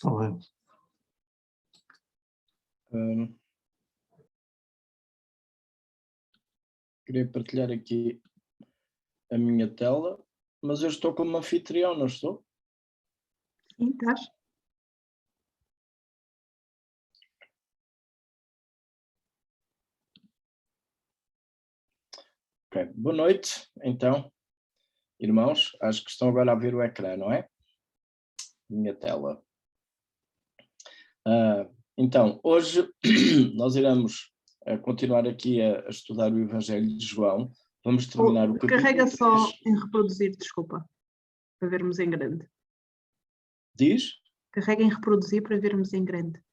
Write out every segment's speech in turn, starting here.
Olá. Queria partilhar aqui a minha tela, mas eu estou como anfitrião, não estou? Sim, estás. Ok. Boa noite, então, irmãos. Acho que estão agora a ver o ecrã, não é? Minha tela. Então, hoje nós iremos continuar aqui a estudar o Evangelho de João. Vamos terminar o capítulo Carrega só 3. em reproduzir, desculpa, para vermos em grande. Diz? Carrega em reproduzir para vermos em grande.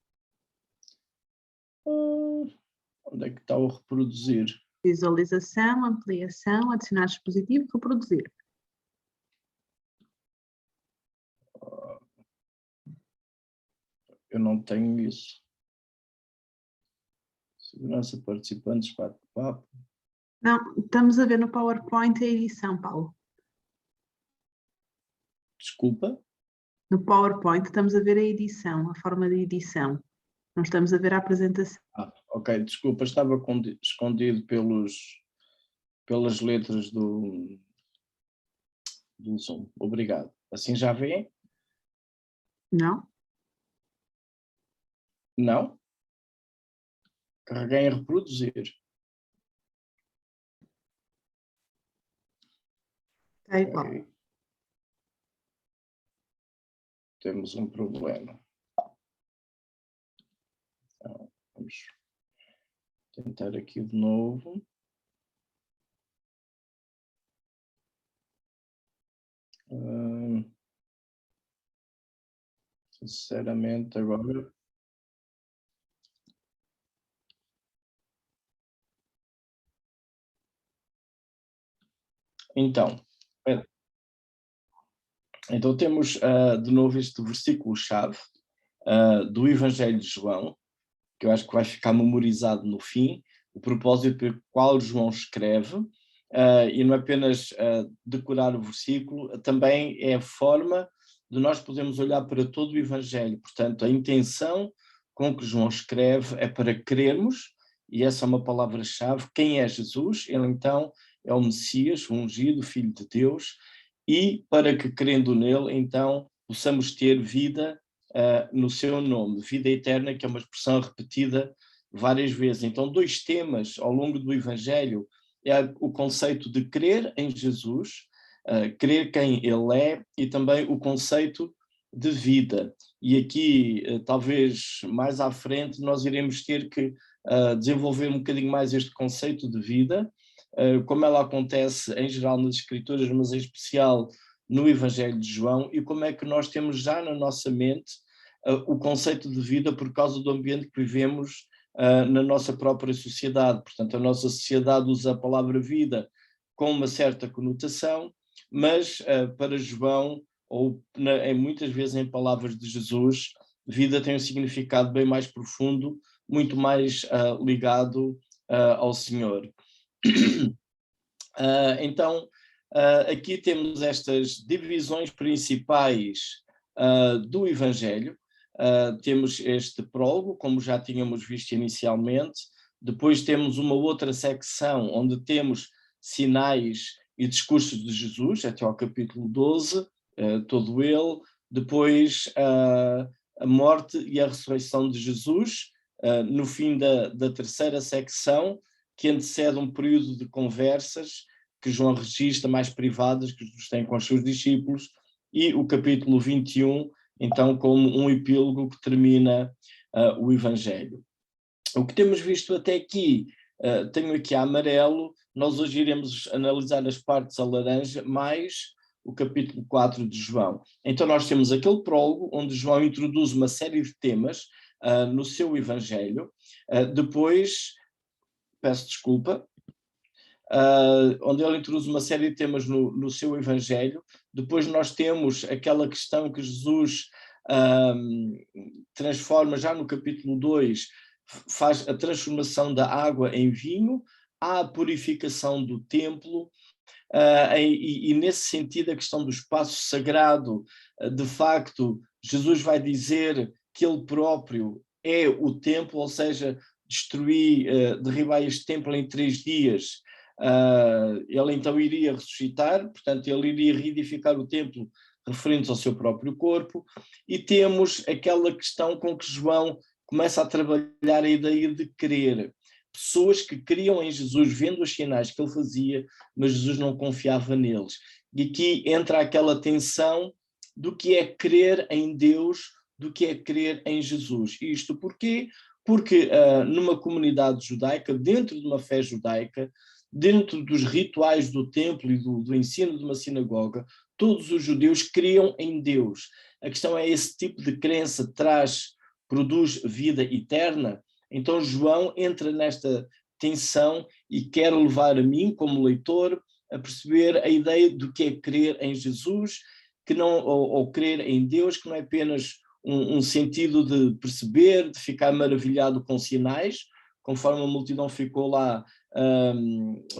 Onde é que está o reproduzir? Visualização, ampliação, adicionar dispositivo, reproduzir. Eu não tenho isso. Segurança, participantes, bate-papo. Não, estamos a ver no PowerPoint a edição, Paulo. Desculpa? No PowerPoint estamos a ver a edição, a forma de edição. Não estamos a ver a apresentação. Ok, desculpa, estava escondido pelas letras do Zoom. Obrigado. Assim já vê? Não? Não? Carreguei em reproduzir. Está igual. Ok. Temos um problema. Então, vamos tentar aqui de novo. Sinceramente, agora... Então temos de novo este versículo-chave do Evangelho de João, que eu acho que vai ficar memorizado no fim, o propósito pelo qual João escreve, e não apenas decorar o versículo, também é a forma de nós podermos olhar para todo o Evangelho. Portanto, a intenção com que João escreve é para crermos, e essa é uma palavra-chave, quem é Jesus? Ele então é o Messias, o ungido, o Filho de Deus, e para que crendo nele, então, possamos ter vida no seu nome, vida eterna, que é uma expressão repetida várias vezes. Então, dois temas ao longo do Evangelho é o conceito de crer em Jesus, crer quem ele é, e também o conceito de vida. E aqui, talvez mais à frente, nós iremos ter que desenvolver um bocadinho mais este conceito de vida, como ela acontece em geral nas Escrituras, mas em especial no Evangelho de João, e como é que nós temos já na nossa mente o conceito de vida por causa do ambiente que vivemos na nossa própria sociedade. Portanto, a nossa sociedade usa a palavra vida com uma certa conotação, mas para João, ou muitas vezes em palavras de Jesus, vida tem um significado bem mais profundo, muito mais ligado ao Senhor. Então, aqui temos estas divisões principais do Evangelho. Temos este prólogo, como já tínhamos visto inicialmente. Depois temos uma outra secção onde temos sinais e discursos de Jesus, até ao capítulo 12, todo ele. Depois a morte e a ressurreição de Jesus, no fim da terceira secção, que antecede um período de conversas que João registra, mais privadas, que Jesus tem com os seus discípulos, e o capítulo 21, então, como um epílogo que termina o Evangelho. O que temos visto até aqui, tenho aqui a amarelo, nós hoje iremos analisar as partes a laranja, mais o capítulo 4 de João. Então nós temos aquele prólogo, onde João introduz uma série de temas no seu Evangelho, depois... peço desculpa, onde ele introduz uma série de temas no seu Evangelho. Depois nós temos aquela questão que Jesus transforma já no capítulo 2, faz a transformação da água em vinho, há a purificação do templo, e nesse sentido a questão do espaço sagrado, de facto, Jesus vai dizer que ele próprio é o templo, ou seja, derribar este templo em 3 dias, ele então iria ressuscitar, portanto ele iria reedificar o templo referente ao seu próprio corpo, e temos aquela questão com que João começa a trabalhar a ideia de crer. Pessoas que criam em Jesus, vendo os sinais que ele fazia, mas Jesus não confiava neles. E aqui entra aquela tensão do que é crer em Deus, do que é crer em Jesus. Isto porquê? Porque numa comunidade judaica, dentro de uma fé judaica, dentro dos rituais do templo e do ensino de uma sinagoga, todos os judeus criam em Deus. A questão é, esse tipo de crença produz vida eterna? Então João entra nesta tensão e quer levar a mim, como leitor, a perceber a ideia do que é crer em Jesus, que não, ou crer em Deus, que não é apenas um sentido de perceber, de ficar maravilhado com sinais, conforme a multidão ficou lá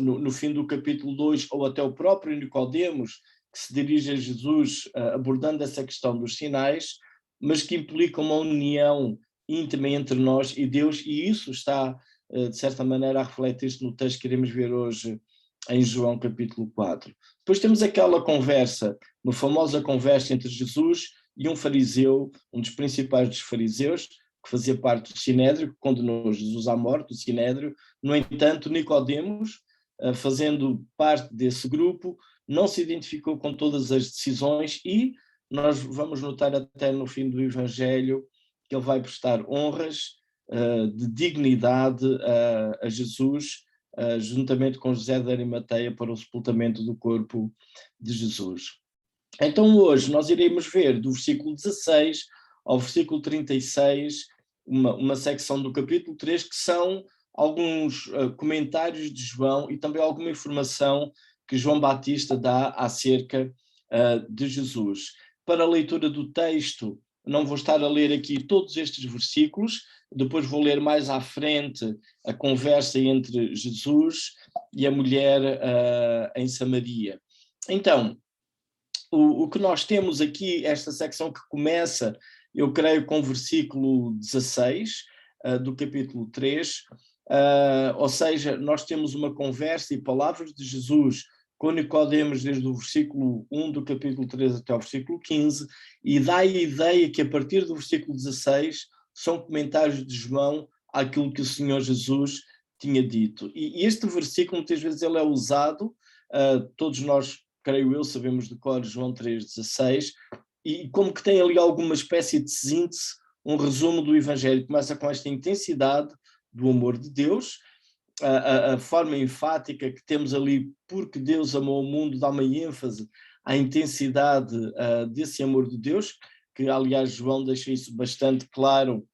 no fim do capítulo 2, ou até o próprio Nicodemos, que se dirige a Jesus abordando essa questão dos sinais, mas que implica uma união íntima entre nós e Deus, e isso está, de certa maneira, a refletir-se no texto que iremos ver hoje em João capítulo 4. Depois temos aquela conversa, uma famosa conversa entre Jesus e um fariseu, um dos principais dos fariseus, que fazia parte do Sinédrio, que condenou Jesus à morte, do Sinédrio. No entanto, Nicodemos, fazendo parte desse grupo, não se identificou com todas as decisões, e nós vamos notar até no fim do Evangelho que ele vai prestar honras de dignidade a Jesus, juntamente com José de Arimateia, para o sepultamento do corpo de Jesus. Então hoje nós iremos ver do versículo 16 ao versículo 36, uma secção do capítulo 3, que são alguns comentários de João e também alguma informação que João Batista dá acerca de Jesus. Para a leitura do texto, não vou estar a ler aqui todos estes versículos, depois vou ler mais à frente a conversa entre Jesus e a mulher em Samaria. Então, o que nós temos aqui, esta secção que começa, eu creio, com o versículo 16 do capítulo 3, ou seja, nós temos uma conversa e palavras de Jesus com Nicodemos desde o versículo 1 do capítulo 3 até ao versículo 15, e dá a ideia que a partir do versículo 16 são comentários de João àquilo que o Senhor Jesus tinha dito. E este versículo muitas vezes ele é usado, todos nós, creio eu, sabemos de cor João 3,16, e como que tem ali alguma espécie de síntese, um resumo do Evangelho. Começa com esta intensidade do amor de Deus, a forma enfática que temos ali, porque Deus amou o mundo, dá uma ênfase à intensidade desse amor de Deus, que aliás João deixa isso bastante claro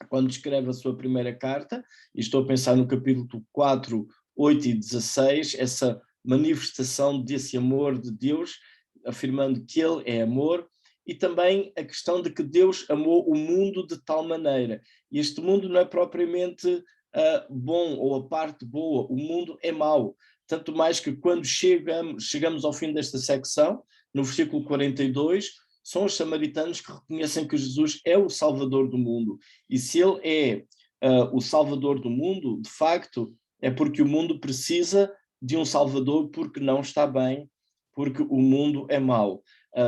quando escreve a sua primeira carta, e estou a pensar no capítulo 4, 8 e 16, essa manifestação desse amor de Deus, afirmando que ele é amor, e também a questão de que Deus amou o mundo de tal maneira. E este mundo não é propriamente bom, ou a parte boa, o mundo é mau. Tanto mais que quando chegamos ao fim desta secção, no versículo 42, são os samaritanos que reconhecem que Jesus é o Salvador do mundo. E se ele é o Salvador do mundo, de facto, é porque o mundo precisa de um Salvador, porque não está bem, porque o mundo é mau.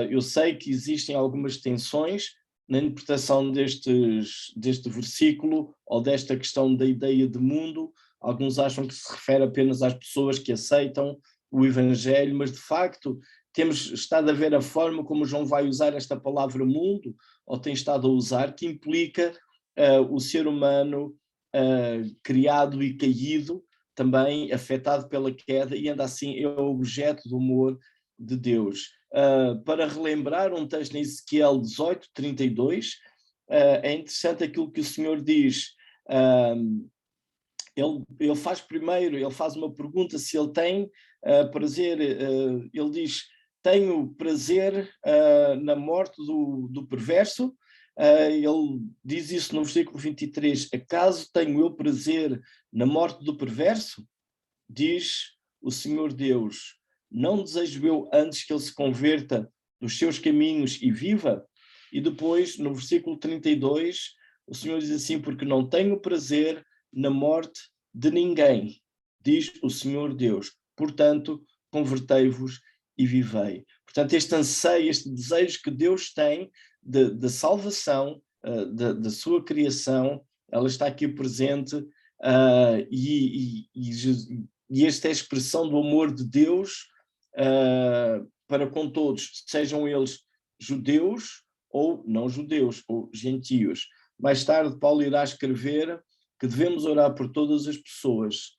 Eu sei que existem algumas tensões na interpretação deste versículo, ou desta questão da ideia de mundo. Alguns acham que se refere apenas às pessoas que aceitam o Evangelho, mas de facto temos estado a ver a forma como João vai usar esta palavra mundo, ou tem estado a usar, que implica o ser humano criado e caído, também afetado pela queda, e ainda assim é o objeto do amor de Deus. Para relembrar um texto em Ezequiel 18, 32, é interessante aquilo que o Senhor diz. Ele faz primeiro, ele faz uma pergunta se ele tem prazer, ele diz: tenho prazer na morte do perverso. Ele diz isso no versículo 23, acaso tenho eu prazer na morte do perverso? Diz o Senhor Deus: Não desejo eu antes que ele se converta dos seus caminhos e viva? E depois, no versículo 32, o Senhor diz assim: porque não tenho prazer na morte de ninguém, diz o Senhor Deus. Portanto, convertei-vos e vivei. Portanto, este anseio, este desejo que Deus tem de salvação, da sua criação, ela está aqui presente, e esta é a expressão do amor de Deus para com todos, sejam eles judeus ou não judeus, ou gentios. Mais tarde, Paulo irá escrever que devemos orar por todas as pessoas,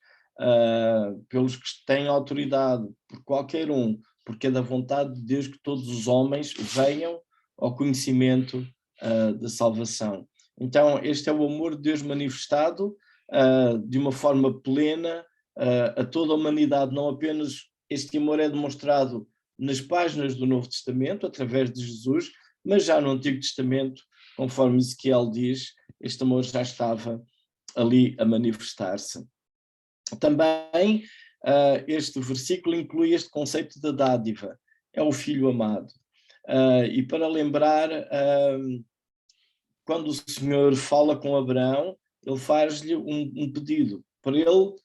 pelos que têm autoridade, por qualquer um, porque é da vontade de Deus que todos os homens venham ao conhecimento da salvação. Então, este é o amor de Deus manifestado de uma forma plena a toda a humanidade. Não apenas este amor é demonstrado nas páginas do Novo Testamento, através de Jesus, mas já no Antigo Testamento, conforme Ezequiel diz, este amor já estava ali a manifestar-se. Também este versículo inclui este conceito da dádiva, é o Filho amado. E para lembrar, quando o Senhor fala com Abraão, ele faz-lhe um pedido para ele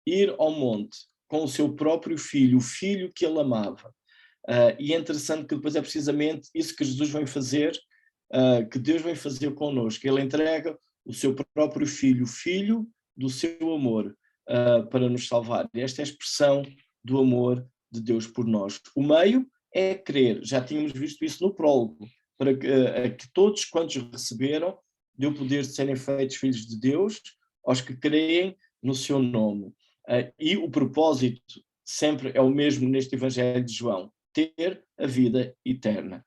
ir ao monte com o seu próprio filho, o filho que ele amava. E é interessante que depois é precisamente isso que Jesus vem fazer, que Deus vem fazer connosco. Ele entrega o seu próprio filho, o filho do seu amor, para nos salvar. E esta é a expressão do amor de Deus por nós. O meio é crer, já tínhamos visto isso no prólogo, para que todos quantos receberam, deu poder de serem feitos filhos de Deus, aos que creem no seu nome. E o propósito sempre é o mesmo neste Evangelho de João, ter a vida eterna.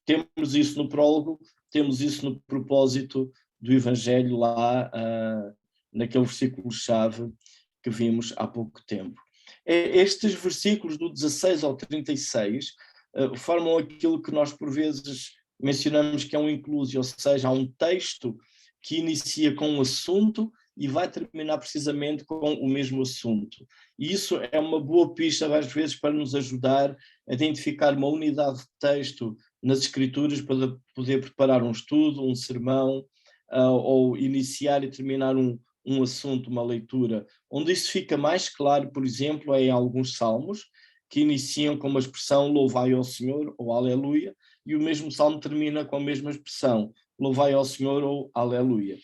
Temos isso no prólogo, temos isso no propósito do Evangelho lá, naquele versículo-chave que vimos há pouco tempo. Estes versículos do 16 ao 36 formam aquilo que nós por vezes mencionamos que é um inclusio, ou seja, há um texto que inicia com um assunto e vai terminar precisamente com o mesmo assunto. E isso é uma boa pista, às vezes, para nos ajudar a identificar uma unidade de texto nas Escrituras para poder preparar um estudo, um sermão, ou iniciar e terminar um assunto, uma leitura. Onde isso fica mais claro, por exemplo, é em alguns salmos, que iniciam com uma expressão louvai ao Senhor ou aleluia, e o mesmo salmo termina com a mesma expressão, louvai ao Senhor ou aleluia.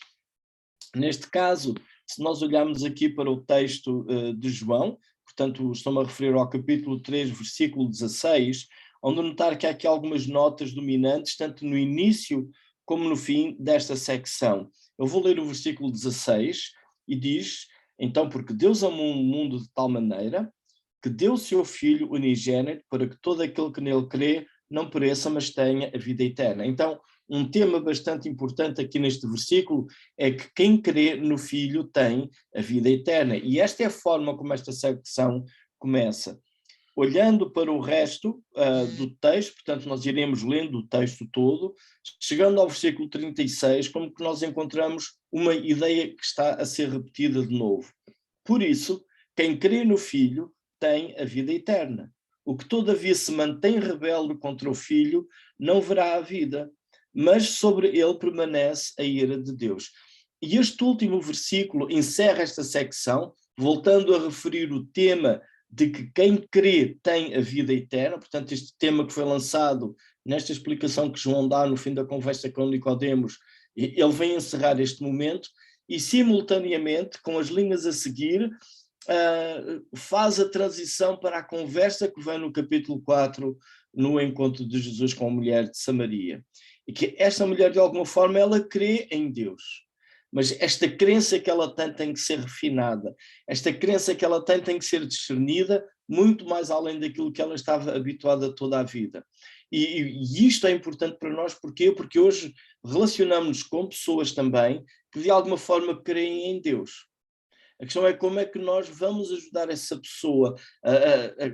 Neste caso, se nós olharmos aqui para o texto de João, portanto estou-me a referir ao capítulo 3, versículo 16, onde notar que há aqui algumas notas dominantes, tanto no início como no fim desta secção. Eu vou ler o versículo 16 e diz, então, porque Deus amou o mundo de tal maneira que deu o seu Filho unigênito para que todo aquele que nele crê não pereça, mas tenha a vida eterna. Então, um tema bastante importante aqui neste versículo é que quem crê no Filho tem a vida eterna. E esta é a forma como esta secção começa. Olhando para o resto do texto, portanto nós iremos lendo o texto todo, chegando ao versículo 36, como que nós encontramos uma ideia que está a ser repetida de novo. Por isso, quem crê no Filho tem a vida eterna. O que todavia se mantém rebelde contra o Filho não verá a vida, mas sobre ele permanece a ira de Deus. E este último versículo encerra esta secção, voltando a referir o tema de que quem crê tem a vida eterna, portanto este tema que foi lançado nesta explicação que João dá no fim da conversa com Nicodemos, ele vem encerrar este momento e simultaneamente, com as linhas a seguir, faz a transição para a conversa que vem no capítulo 4, no encontro de Jesus com a mulher de Samaria. E que esta mulher, de alguma forma, ela crê em Deus. Mas esta crença que ela tem que ser refinada. Esta crença que ela tem que ser discernida muito mais além daquilo que ela estava habituada toda a vida. E isto é importante para nós, porquê? Porque hoje relacionamos-nos com pessoas também que de alguma forma creem em Deus. A questão é como é que nós vamos ajudar essa pessoa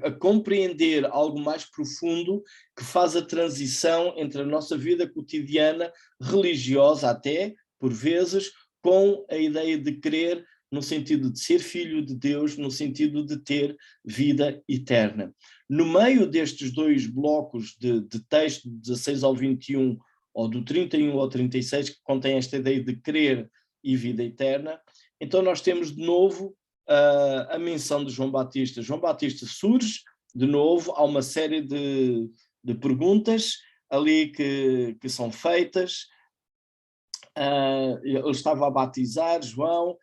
a compreender algo mais profundo que faz a transição entre a nossa vida cotidiana, religiosa até, por vezes, com a ideia de crer no sentido de ser filho de Deus, no sentido de ter vida eterna. No meio destes dois blocos de texto, do 16 ao 21, ou do 31 ao 36, que contém esta ideia de crer e vida eterna, então nós temos de novo a menção de João Batista. João Batista surge, de novo, há uma série de perguntas ali que são feitas. Ele estava a batizar João,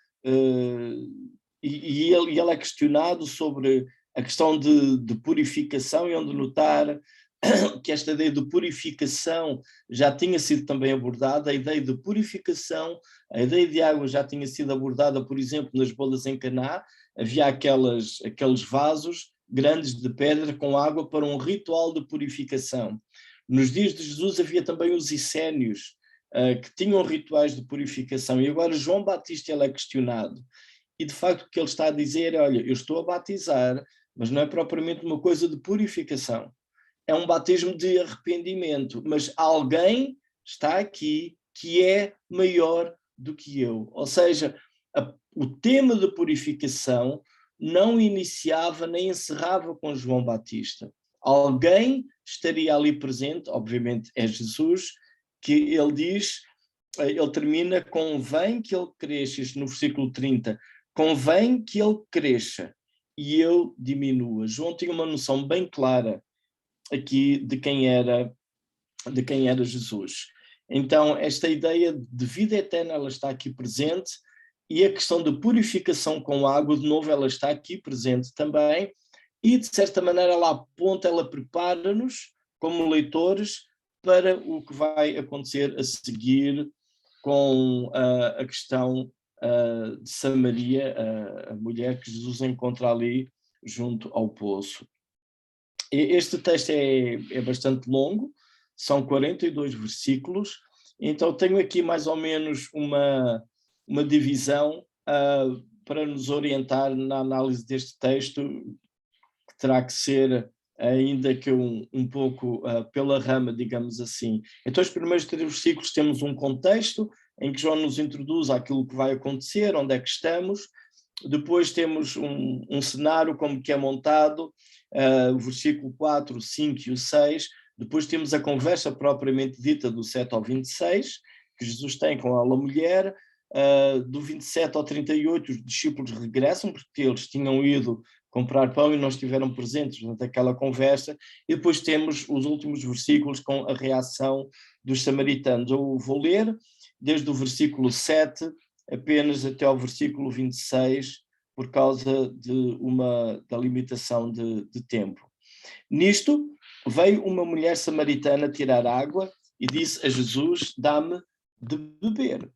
e ele é questionado sobre a questão de purificação, e onde notar que esta ideia de purificação já tinha sido também abordada, a ideia de purificação, a ideia de água já tinha sido abordada, por exemplo, nas bodas em Caná. Havia aqueles vasos grandes de pedra com água para um ritual de purificação. Nos dias de Jesus havia também os essênios, que tinham rituais de purificação, e agora João Batista ele é questionado, e de facto o que ele está a dizer é, olha, eu estou a batizar, mas não é propriamente uma coisa de purificação, é um batismo de arrependimento, mas alguém está aqui que é maior do que eu. Ou seja, o tema de purificação não iniciava nem encerrava com João Batista. Alguém estaria ali presente, obviamente é Jesus, que ele diz, ele termina, convém que ele cresça, isto no versículo 30, convém que ele cresça e eu diminua. João tinha uma noção bem clara aqui de quem era Jesus. Então, esta ideia de vida eterna, ela está aqui presente, e a questão de purificação com água, de novo, ela está aqui presente também, e de certa maneira ela aponta, ela prepara-nos como leitores para o que vai acontecer a seguir com a questão de Samaria, a mulher que Jesus encontra ali junto ao poço. Este texto é bastante longo, são 42 versículos, então tenho aqui mais ou menos uma divisão para nos orientar na análise deste texto, que terá que ser ainda que um pouco pela rama, digamos assim. Então, os primeiros 3 versículos temos um contexto em que João nos introduz àquilo que vai acontecer, onde é que estamos. Depois temos um cenário como que é montado, o versículo 4, o 5 e o 6. Depois temos a conversa propriamente dita do 7 ao 26, que Jesus tem com a mulher. Do 27 ao 38 os discípulos regressam, porque eles tinham ido comprar pão e não estiveram presentes naquela conversa, e depois temos os últimos versículos com a reação dos samaritanos. Eu vou ler desde o versículo 7 apenas até ao versículo 26, por causa da limitação de tempo. Nisto, veio uma mulher samaritana tirar água e disse a Jesus, dá-me de beber,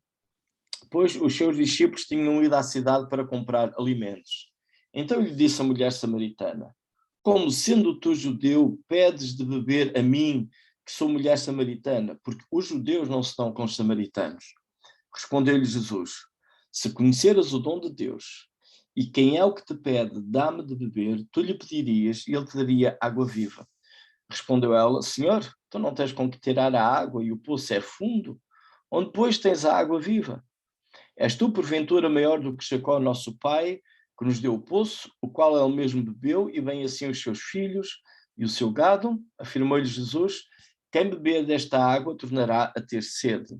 pois os seus discípulos tinham ido à cidade para comprar alimentos. Então lhe disse a mulher samaritana, como sendo tu judeu, pedes de beber a mim, que sou mulher samaritana, porque os judeus não se dão com os samaritanos. Respondeu-lhe Jesus, se conheceras o dom de Deus, e quem é o que te pede, dá-me de beber, tu lhe pedirias e ele te daria água viva. Respondeu ela, Senhor, tu não tens com que tirar a água e o poço é fundo, onde pois tens a água viva? És tu, porventura, maior do que Jacó, nosso pai, que nos deu o poço, o qual ele mesmo bebeu, e bem assim os seus filhos e o seu gado? Afirmou-lhe Jesus, quem beber desta água tornará a ter sede.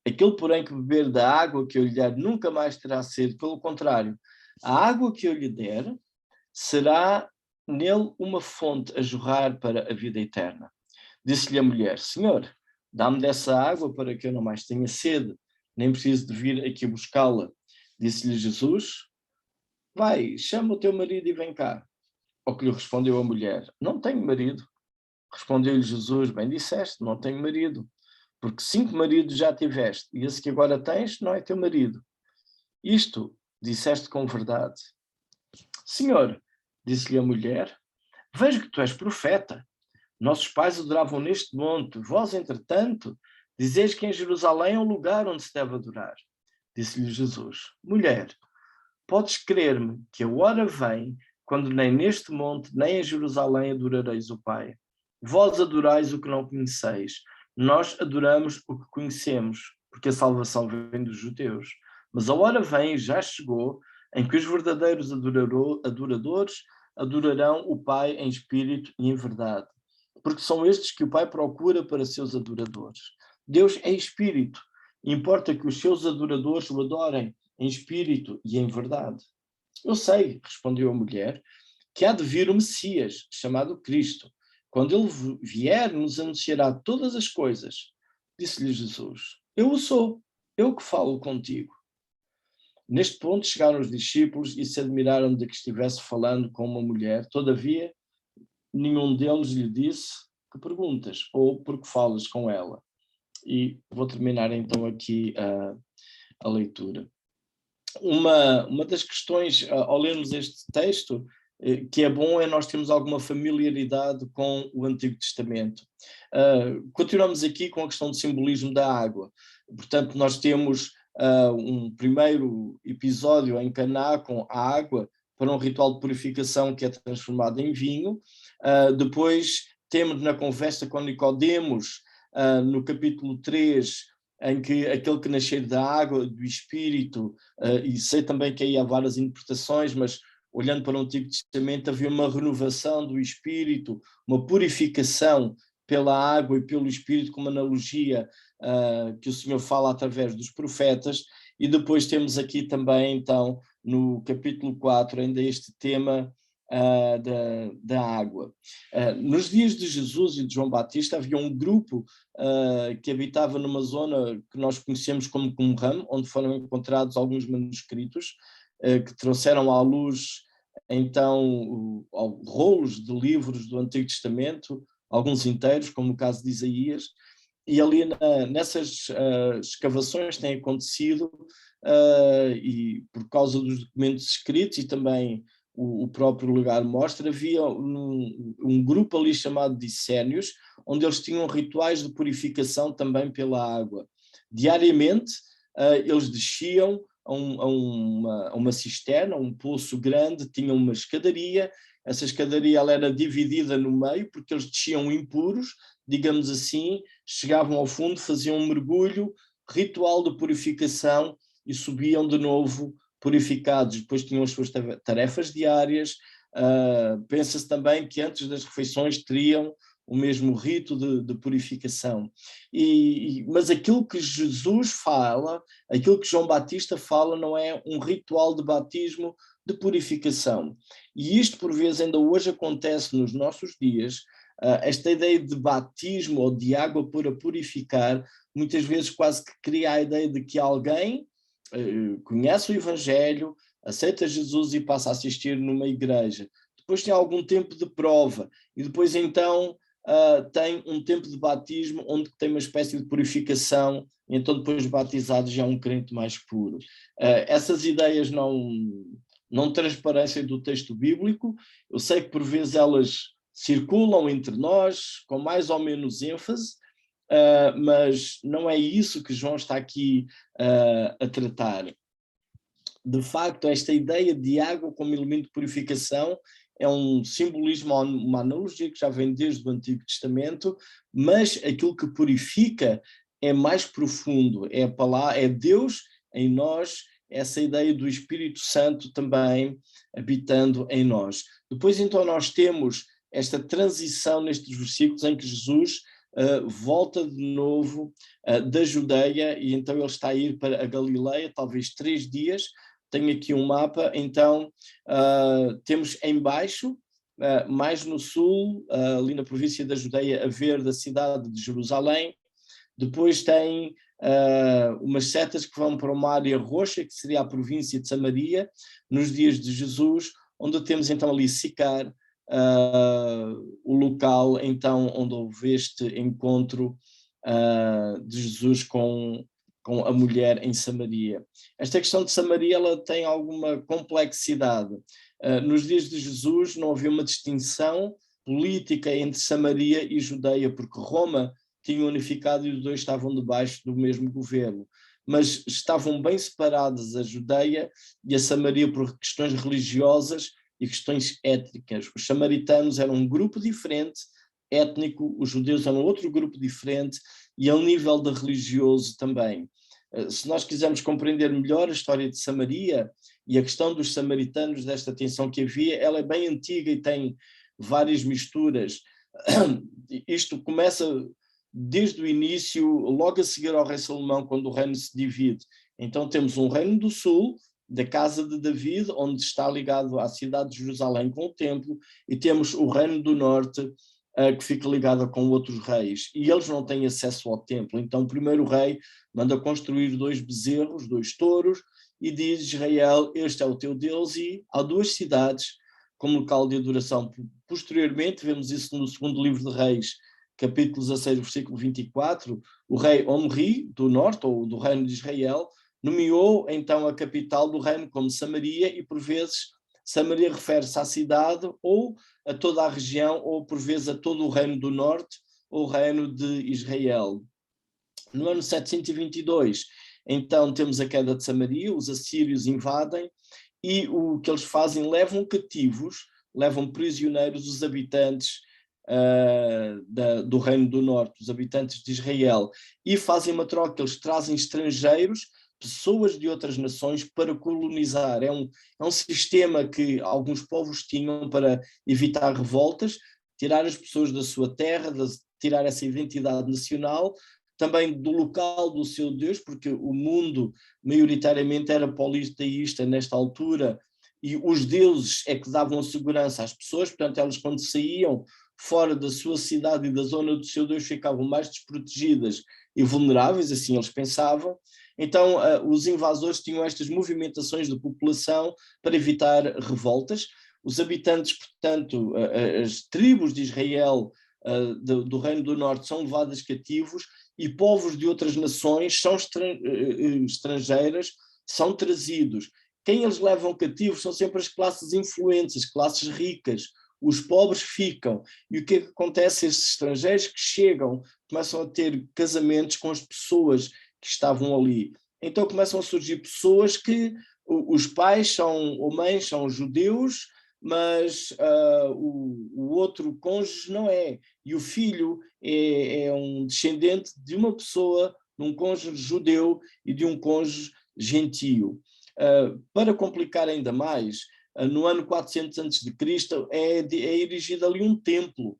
Aquele, porém, que beber da água que eu lhe der nunca mais terá sede, pelo contrário, a água que eu lhe der será nele uma fonte a jorrar para a vida eterna. Disse-lhe a mulher, Senhor, dá-me dessa água para que eu não mais tenha sede, nem preciso de vir aqui buscá-la. Disse-lhe Jesus, vai, chama o teu marido e vem cá. Ao que lhe respondeu a mulher, não tenho marido. Respondeu-lhe Jesus, bem disseste, não tenho marido, porque 5 maridos já tiveste, e esse que agora tens não é teu marido. Isto disseste com verdade. Senhor, disse-lhe a mulher, vejo que tu és profeta. Nossos pais adoravam neste monte, vós, entretanto, dizeis que em Jerusalém é o lugar onde se deve adorar. Disse-lhe Jesus, mulher, podes crer-me que a hora vem, quando nem neste monte, nem em Jerusalém adorareis o Pai. Vós adorais o que não conheceis, nós adoramos o que conhecemos, porque a salvação vem dos judeus. Mas a hora vem, já chegou, em que os verdadeiros adoradores adorarão o Pai em espírito e em verdade, porque são estes que o Pai procura para seus adoradores. Deus é espírito, e importa que os seus adoradores o adorem em espírito e em verdade. Eu sei, respondeu a mulher, que há de vir o Messias, chamado Cristo. Quando ele vier, nos anunciará todas as coisas. Disse-lhe Jesus, eu o sou, eu que falo contigo. Neste ponto chegaram os discípulos e se admiraram de que estivesse falando com uma mulher. Todavia, nenhum deles lhe disse que perguntas ou porque falas com ela. E vou terminar então aqui a leitura. Uma das questões ao lermos este texto que é bom é nós termos alguma familiaridade com o Antigo Testamento. Continuamos aqui com a questão do simbolismo da água. Portanto, nós temos um primeiro episódio em Caná com a água para um ritual de purificação que é transformado em vinho. Depois temos na conversa com Nicodemos, no capítulo 3, em que aquele que nascer da água, do Espírito, e sei também que aí há várias interpretações, mas olhando para o Antigo Testamento havia uma renovação do Espírito, uma purificação pela água e pelo Espírito, como analogia que o Senhor fala através dos profetas, e depois temos aqui também, então, no capítulo 4, ainda este tema da água. Nos dias de Jesus e de João Batista havia um grupo que habitava numa zona que nós conhecemos como Qumran, onde foram encontrados alguns manuscritos que trouxeram à luz então rolos de livros do Antigo Testamento, alguns inteiros, como no caso de Isaías, e ali nessas escavações tem acontecido, e por causa dos documentos escritos e também o próprio lugar mostra, havia um grupo ali chamado de Essénios, onde eles tinham rituais de purificação também pela água. Diariamente eles desciam a uma cisterna, um poço grande, tinham uma escadaria, essa escadaria ela era dividida no meio, porque eles desciam impuros, digamos assim, chegavam ao fundo, faziam um mergulho, ritual de purificação e subiam de novo purificados. Depois tinham as suas tarefas diárias. Pensa-se também que antes das refeições teriam o mesmo rito de purificação. Mas aquilo que Jesus fala, aquilo que João Batista fala, não é um ritual de batismo de purificação. E isto, por vezes, ainda hoje acontece nos nossos dias. Esta ideia de batismo ou de água para purificar, muitas vezes quase que cria a ideia de que alguém conhece o Evangelho, aceita Jesus e passa a assistir numa igreja. Depois tem algum tempo de prova e depois então tem um tempo de batismo onde tem uma espécie de purificação e então depois batizado já é um crente mais puro. Essas ideias não transparecem do texto bíblico. Eu sei que por vezes elas circulam entre nós com mais ou menos ênfase, mas não é isso que João está aqui a tratar. De facto, esta ideia de água como elemento de purificação é um simbolismo, uma analogia que já vem desde o Antigo Testamento, mas aquilo que purifica é mais profundo, é a palavra, é Deus em nós, essa ideia do Espírito Santo também habitando em nós. Depois então nós temos esta transição nestes versículos em que Jesus volta de novo da Judeia e então ele está a ir para a Galileia, talvez 3 dias. Tenho aqui um mapa, então temos em baixo, mais no sul, ali na província da Judeia, a ver da cidade de Jerusalém. Depois tem umas setas que vão para uma área roxa, que seria a província de Samaria, nos dias de Jesus, onde temos então ali Sicar, o local então onde houve este encontro de Jesus com a mulher em Samaria. Esta questão de Samaria ela tem alguma complexidade. Nos dias de Jesus não havia uma distinção política entre Samaria e Judeia, porque Roma tinha unificado e os dois estavam debaixo do mesmo governo, mas estavam bem separadas a Judeia e a Samaria por questões religiosas e questões étnicas. Os samaritanos eram um grupo diferente, étnico, os judeus eram outro grupo diferente, e ao nível de religioso também. Se nós quisermos compreender melhor a história de Samaria e a questão dos samaritanos, desta tensão que havia, ela é bem antiga e tem várias misturas. Isto começa desde o início, logo a seguir ao rei Salomão, quando o reino se divide. Então temos um reino do sul, da casa de David, onde está ligado à cidade de Jerusalém com o templo, e temos o reino do norte, que fica ligado com outros reis, e eles não têm acesso ao templo. Então o primeiro rei manda construir 2 bezerros, 2 touros, e diz: Israel, este é o teu Deus, e há 2 cidades como local de adoração. Posteriormente, vemos isso no segundo livro de Reis, capítulo 16, versículo 24, o rei Omri, do norte, ou do reino de Israel, nomeou então a capital do reino como Samaria, e por vezes Samaria refere-se à cidade ou a toda a região, ou por vezes a todo o reino do norte, ou o reino de Israel. No ano 722, então temos a queda de Samaria, os assírios invadem, e o que eles fazem, levam cativos, levam prisioneiros os habitantes do reino do norte, os habitantes de Israel, e fazem uma troca. Eles trazem estrangeiros, pessoas de outras nações, para colonizar. É um sistema que alguns povos tinham para evitar revoltas, tirar as pessoas da sua terra, tirar essa identidade nacional, também do local do seu Deus, porque o mundo maioritariamente era politeísta nesta altura, e os deuses é que davam segurança às pessoas. Portanto, elas, quando saíam fora da sua cidade e da zona do seu Deus, ficavam mais desprotegidas e vulneráveis, assim eles pensavam. Então, os invasores tinham estas movimentações de população para evitar revoltas. Os habitantes, portanto, as tribos de Israel, do Reino do Norte, são levadas cativos, e povos de outras nações são estrangeiras, são trazidos. Quem eles levam cativos são sempre as classes influentes, as classes ricas. Os pobres ficam. E o que é que acontece? Estes estrangeiros que chegam começam a ter casamentos com as pessoas que estavam ali. Então começam a surgir pessoas que os pais ou mães são judeus, mas o outro cônjuge não é. E o filho é um descendente de uma pessoa, de um cônjuge judeu e de um cônjuge gentio. Para complicar ainda mais, no ano 400 a.C. é erigido ali um templo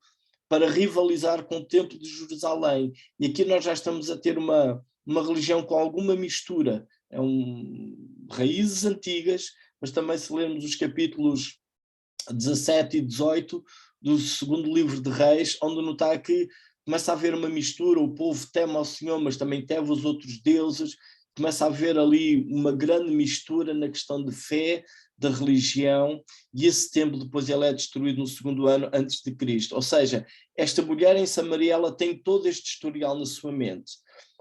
para rivalizar com o templo de Jerusalém. E aqui nós já estamos a ter uma religião com alguma mistura. Raízes antigas, mas também, se lermos os capítulos 17 e 18 do segundo livro de Reis, onde notar que começa a haver uma mistura. O povo teme ao Senhor, mas também teme os outros deuses. Começa a haver ali uma grande mistura na questão de fé, da religião, e esse templo depois ele é destruído no segundo ano antes de Cristo. Ou seja, esta mulher em Samaria, ela tem todo este historial na sua mente.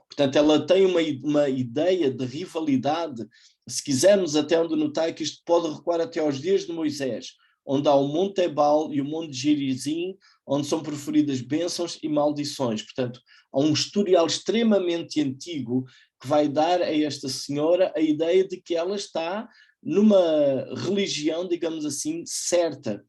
Portanto, ela tem uma ideia de rivalidade, se quisermos até onde notar que isto pode recuar até aos dias de Moisés, onde há o Monte Ebal e o Monte Gerizim, onde são proferidas bênçãos e maldições. Portanto, há um historial extremamente antigo que vai dar a esta senhora a ideia de que ela está numa religião, digamos assim, certa.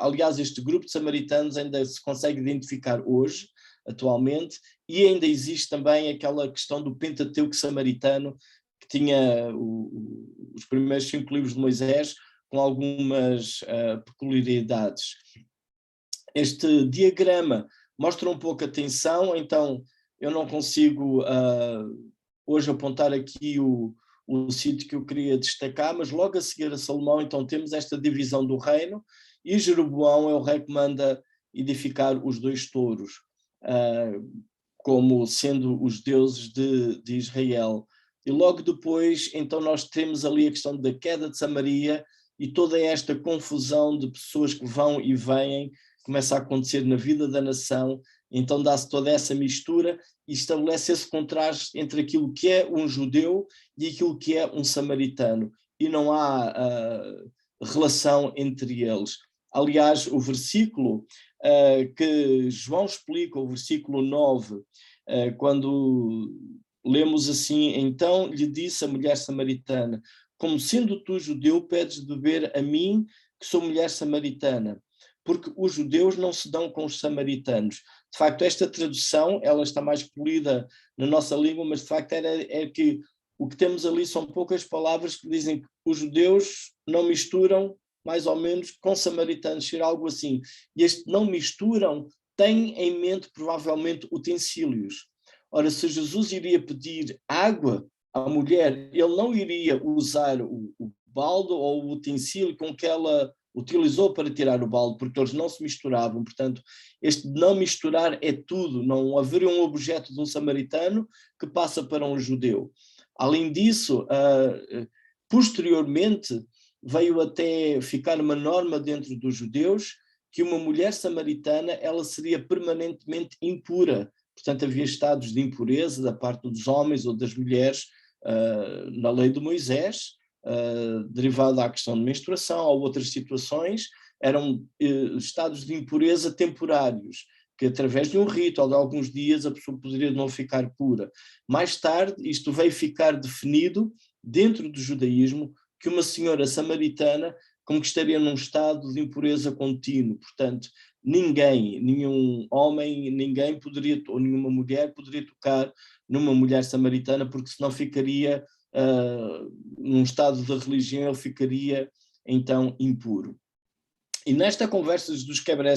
Aliás, este grupo de samaritanos ainda se consegue identificar hoje, atualmente, e ainda existe também aquela questão do Pentateuco samaritano, que tinha os primeiros 5 livros de Moisés, com algumas peculiaridades. Este diagrama mostra um pouco a tensão. Então eu não consigo hoje apontar aqui o sítio que eu queria destacar, mas logo a seguir a Salomão, então temos esta divisão do reino, e Jeroboão é o rei que manda edificar os 2 touros, como sendo os deuses de Israel. E logo depois, então, nós temos ali a questão da queda de Samaria, e toda esta confusão de pessoas que vão e vêm começa a acontecer na vida da nação. Então dá-se toda essa mistura e estabelece esse contraste entre aquilo que é um judeu e aquilo que é um samaritano, e não há relação entre eles. Aliás, o versículo que João explica, o versículo 9, quando lemos assim: então lhe disse a mulher samaritana, como sendo tu judeu, pedes de beber a mim, que sou mulher samaritana? porque os judeus não se dão com os samaritanos. De facto, esta tradução, ela está mais polida na nossa língua, mas de facto é que o que temos ali são poucas palavras que dizem que os judeus não misturam, mais ou menos, com samaritanos, ser algo assim. E este não misturam tem em mente, provavelmente, utensílios. Ora, se Jesus iria pedir água à mulher, ele não iria usar o balde ou o utensílio com que ela utilizou para tirar o balde, porque eles não se misturavam. Portanto, este não misturar é tudo. Não haveria um objeto de um samaritano que passa para um judeu. Além disso, posteriormente, veio até ficar uma norma dentro dos judeus que uma mulher samaritana ela seria permanentemente impura. Portanto, havia estados de impureza da parte dos homens ou das mulheres na lei de Moisés, derivado da questão de menstruação ou outras situações, eram estados de impureza temporários, que através de um rito ou de alguns dias a pessoa poderia não ficar pura. Mais tarde, isto veio ficar definido dentro do judaísmo que uma senhora samaritana como que estaria num estado de impureza contínuo. Portanto, ninguém, nenhum homem, ninguém poderia, ou nenhuma mulher poderia tocar numa mulher samaritana, porque senão ficaria num estado de religião, ele ficaria então impuro. E nesta conversa Jesus quebra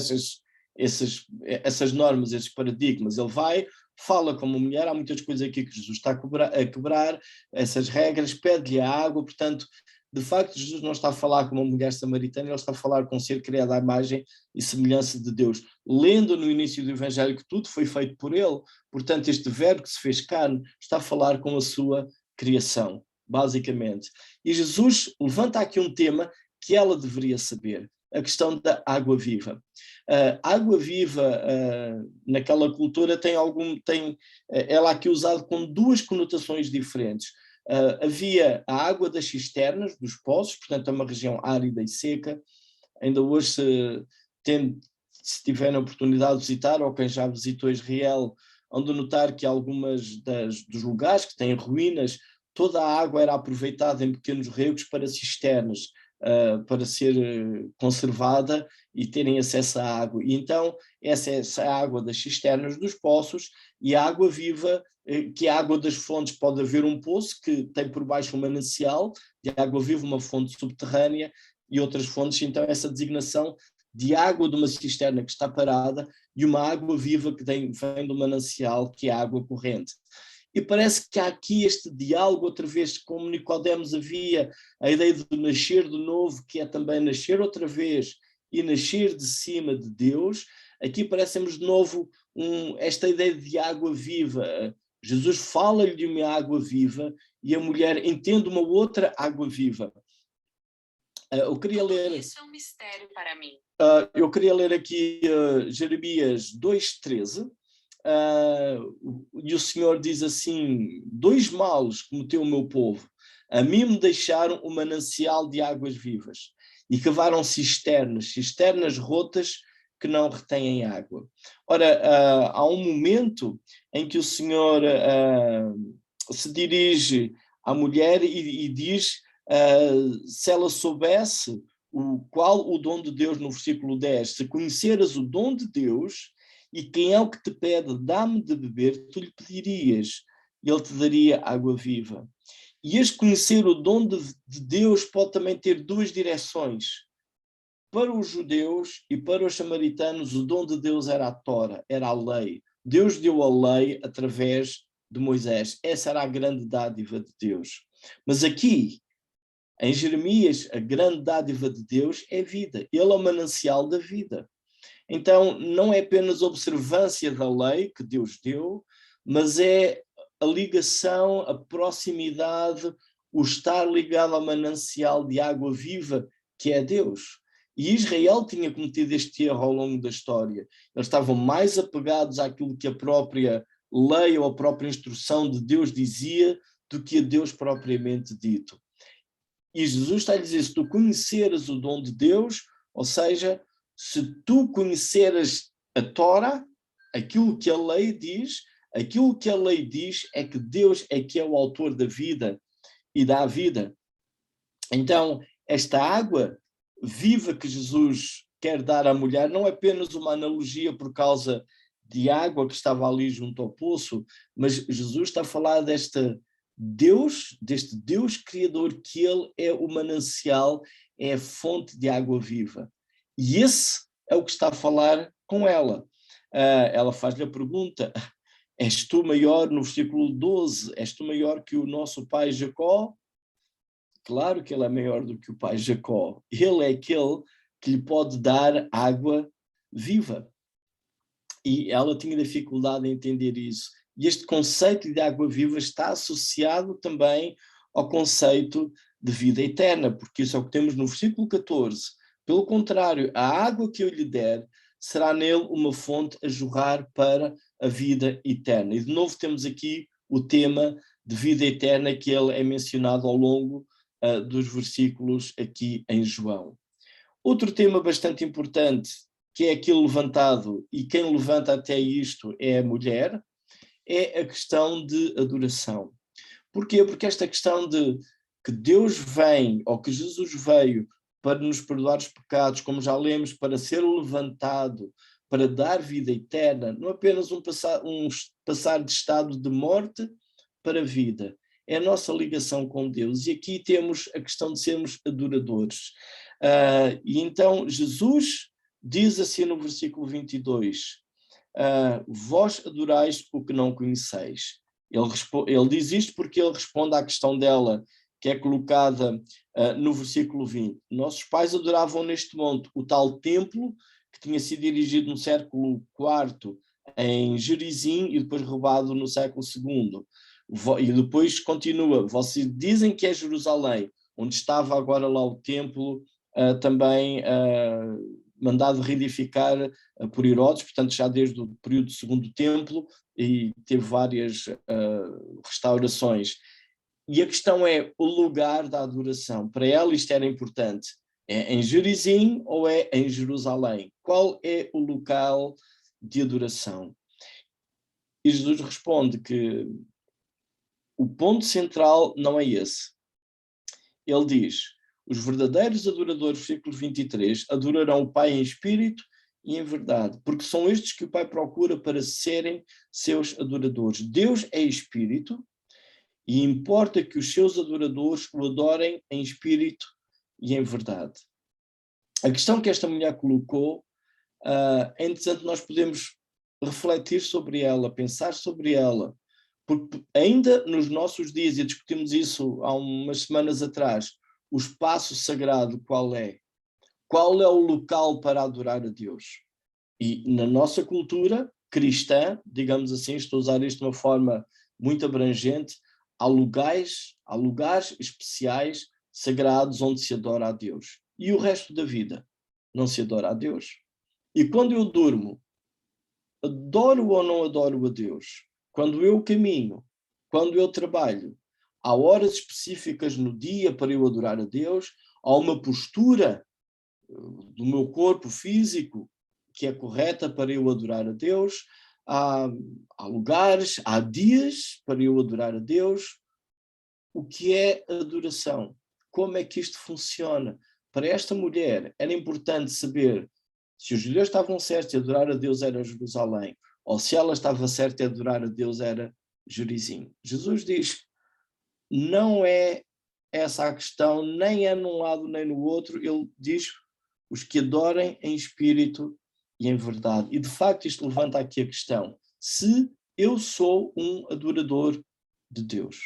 essas normas, esses paradigmas. Ele vai, fala com uma mulher, há muitas coisas aqui que Jesus está a quebrar, essas regras, pede-lhe a água, portanto, de facto, Jesus não está a falar com uma mulher samaritana, ele está a falar com um ser criado à imagem e semelhança de Deus. Lendo no início do Evangelho que tudo foi feito por ele, portanto, este verbo que se fez carne está a falar com a sua criação, basicamente. E Jesus levanta aqui um tema que ela deveria saber, a questão da água viva. Água viva, naquela cultura, ela aqui usada com duas conotações diferentes. Havia a água das cisternas, dos poços, portanto é uma região árida e seca. Ainda hoje, se tiverem a oportunidade de visitar, ou quem já visitou Israel, onde notar que algumas dos lugares que têm ruínas, toda a água era aproveitada em pequenos regos para cisternas, para ser conservada e terem acesso à água. E então, essa é a água das cisternas, dos poços, e a água viva, que a água das fontes, pode haver um poço que tem por baixo um manancial de água viva, uma fonte subterrânea e outras fontes, então essa designação de água de uma cisterna que está parada e uma água viva que vem do manancial, que é a água corrente. E parece que há aqui este diálogo, outra vez, como Nicodemos havia a ideia de nascer de novo, que é também nascer outra vez e nascer de cima de Deus. Aqui parecemos de novo esta ideia de água viva. Jesus fala-lhe de uma água viva e a mulher entende uma outra água viva. Eu queria ler... Isso é um mistério para mim. Eu queria ler aqui Jeremias 2,13. E o Senhor diz assim: 2 males cometeu o meu povo, a mim me deixaram o manancial de águas vivas e cavaram cisternas rotas que não retêm água. Ora, há um momento em que o Senhor se dirige à mulher e diz se ela soubesse qual o dom de Deus, no versículo 10, se conheceras o dom de Deus e quem é o que te pede, dá-me de beber, tu lhe pedirias, e ele te daria água viva. E este conhecer o dom de Deus pode também ter duas direções. Para os judeus e para os samaritanos, o dom de Deus era a Tora, era a lei. Deus deu a lei através de Moisés. Essa era a grande dádiva de Deus. Mas aqui, em Jeremias, a grande dádiva de Deus é vida. Ele é o manancial da vida. Então, não é apenas observância da lei que Deus deu, mas é a ligação, a proximidade, o estar ligado ao manancial de água viva, que é Deus. E Israel tinha cometido este erro ao longo da história. Eles estavam mais apegados àquilo que a própria lei ou a própria instrução de Deus dizia do que a Deus propriamente dito. E Jesus está a dizer, se tu conheceres o dom de Deus, ou seja, se tu conheceres a Tora, aquilo que a lei diz é que Deus é que é o autor da vida e dá a vida. Então, esta água viva que Jesus quer dar à mulher não é apenas uma analogia por causa de água que estava ali junto ao poço, mas Jesus está a falar deste Deus criador, que ele é o manancial, é a fonte de água viva. E esse é o que está a falar com ela. Ela faz-lhe a pergunta: és tu maior, no versículo 12, és tu maior que o nosso pai Jacó? Claro que ele é maior do que o pai Jacó. Ele é aquele que lhe pode dar água viva. E ela tinha dificuldade em entender isso. E este conceito de água viva está associado também ao conceito de vida eterna, porque isso é o que temos no versículo 14. Pelo contrário, a água que eu lhe der será nele uma fonte a jorrar para a vida eterna. E de novo temos aqui o tema de vida eterna que ele é mencionado ao longo dos versículos aqui em João. Outro tema bastante importante, que é aquilo levantado, e quem levanta até isto é a mulher, é a questão de adoração. Porquê? Porque esta questão de que Deus vem, ou que Jesus veio para nos perdoar os pecados, como já lemos, para ser levantado, para dar vida eterna, não é apenas um passar de estado de morte para vida, é a nossa ligação com Deus. E aqui temos a questão de sermos adoradores. E então Jesus diz assim no versículo 22, vós adorais o que não conheceis. Ele diz isto porque ele responde à questão dela, que é colocada no versículo 20. Nossos pais adoravam neste monte o tal templo que tinha sido erigido no século IV em Gerizim e depois roubado no século II. E depois continua, vocês dizem que é Jerusalém, onde estava agora lá o templo, também mandado reedificar por Herodes, portanto já desde o período do Segundo Templo, e teve várias restaurações. E a questão é o lugar da adoração. Para ela isto era importante. É em Gerizim ou é em Jerusalém? Qual é o local de adoração? E Jesus responde que o ponto central não é esse. Ele diz: os verdadeiros adoradores, versículo 23, adorarão o Pai em espírito e em verdade, porque são estes que o Pai procura para serem seus adoradores. Deus é espírito e importa que os seus adoradores o adorem em espírito e em verdade. A questão que esta mulher colocou, é interessante, nós podemos refletir sobre ela, pensar sobre ela, porque ainda nos nossos dias, e discutimos isso há umas semanas atrás, o espaço sagrado qual é? Qual é o local para adorar a Deus? E na nossa cultura cristã, digamos assim, estou a usar isto de uma forma muito abrangente, há lugares especiais, sagrados, onde se adora a Deus. E o resto da vida não se adora a Deus. E quando eu durmo, adoro ou não adoro a Deus? Quando eu caminho, quando eu trabalho, há horas específicas no dia para eu adorar a Deus? Há uma postura do meu corpo físico que é correta para eu adorar a Deus? Há lugares, há dias para eu adorar a Deus? O que é adoração? Como é que isto funciona? Para esta mulher era importante saber se os judeus estavam certos e adorar a Deus era Jerusalém, ou se ela estava certa e adorar a Deus era Gerizim. Jesus diz, não é essa a questão, nem é num lado nem no outro. Ele diz, os que adorem em espírito e em verdade. E de facto isto levanta aqui a questão, se eu sou um adorador de Deus,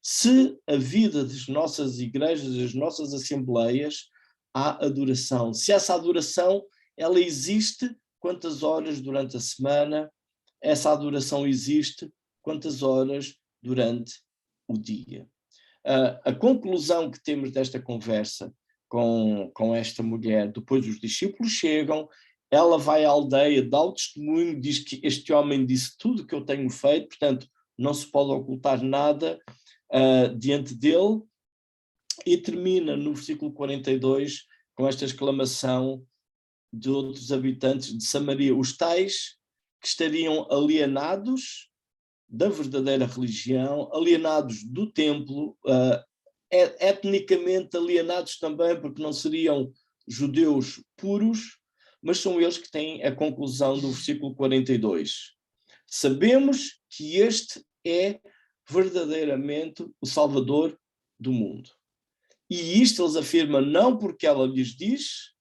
se a vida das nossas igrejas, das nossas assembleias, há adoração, se essa adoração ela existe quantas horas durante a semana, essa adoração existe quantas horas durante o dia. A conclusão que temos desta conversa com esta mulher, depois os discípulos chegam, ela vai à aldeia, dá o testemunho, diz que este homem disse tudo que eu tenho feito, portanto não se pode ocultar nada diante dele, e termina no versículo 42 com esta exclamação de outros habitantes de Samaria, os tais que estariam alienados da verdadeira religião, alienados do templo, etnicamente alienados também, porque não seriam judeus puros, mas são eles que têm a conclusão do versículo 42. Sabemos que este é verdadeiramente o Salvador do mundo. E isto eles afirmam não porque ela lhes diz,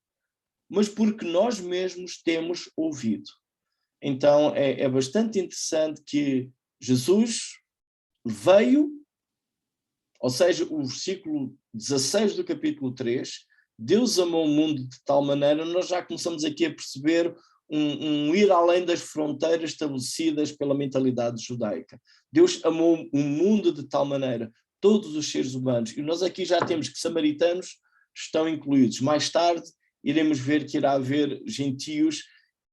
mas porque nós mesmos temos ouvido. Então é bastante interessante que Jesus veio, ou seja, o versículo 16 do capítulo 3, Deus amou o mundo de tal maneira, nós já começamos aqui a perceber um ir além das fronteiras estabelecidas pela mentalidade judaica. Deus amou o mundo de tal maneira, todos os seres humanos, e nós aqui já temos que samaritanos estão incluídos. Mais tarde iremos ver que irá haver gentios,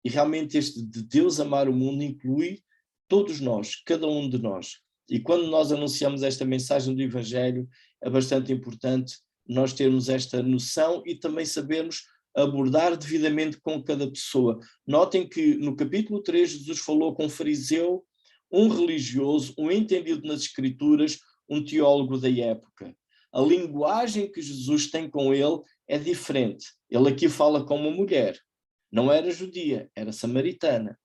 e realmente este de Deus amar o mundo inclui todos nós, cada um de nós. E quando nós anunciamos esta mensagem do Evangelho, é bastante importante nós termos esta noção e também sabermos abordar devidamente com cada pessoa. Notem que no capítulo 3 Jesus falou com um fariseu, um religioso, um entendido nas escrituras, um teólogo da época. A linguagem que Jesus tem com ele é diferente. Ele aqui fala com uma mulher. Não era judia, era samaritana.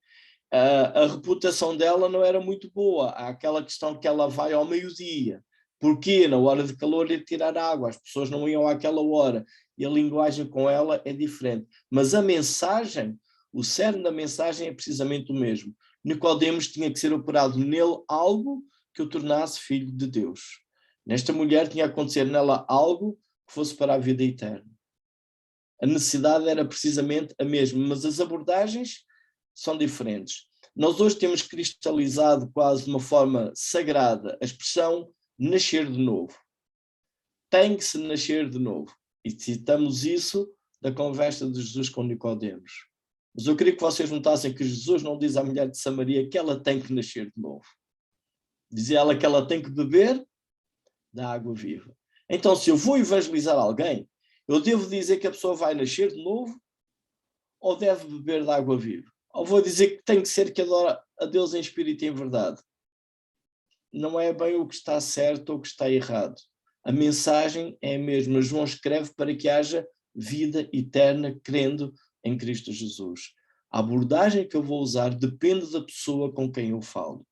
A reputação dela não era muito boa. Há aquela questão que ela vai ao meio-dia. Porquê? Na hora de calor ir tirar água. As pessoas não iam àquela hora. E a linguagem com ela é diferente. Mas a mensagem, o cerne da mensagem é precisamente o mesmo. Nicodemos tinha que ser operado nele algo que o tornasse filho de Deus. Nesta mulher tinha que acontecer nela algo que fosse para a vida eterna. A necessidade era precisamente a mesma, mas as abordagens são diferentes. Nós hoje temos cristalizado quase de uma forma sagrada a expressão nascer de novo. Tem que se nascer de novo. E citamos isso da conversa de Jesus com Nicodemos. Mas eu queria que vocês notassem que Jesus não diz à mulher de Samaria que ela tem que nascer de novo. Dizia ela que ela tem que beber da água viva. Então, se eu vou evangelizar alguém, eu devo dizer que a pessoa vai nascer de novo ou deve beber da água viva? Ou vou dizer que tem que ser que adora a Deus em espírito e em verdade? Não é bem o que está certo ou o que está errado. A mensagem é a mesma. João escreve para que haja vida eterna crendo em Cristo Jesus. A abordagem que eu vou usar depende da pessoa com quem eu falo.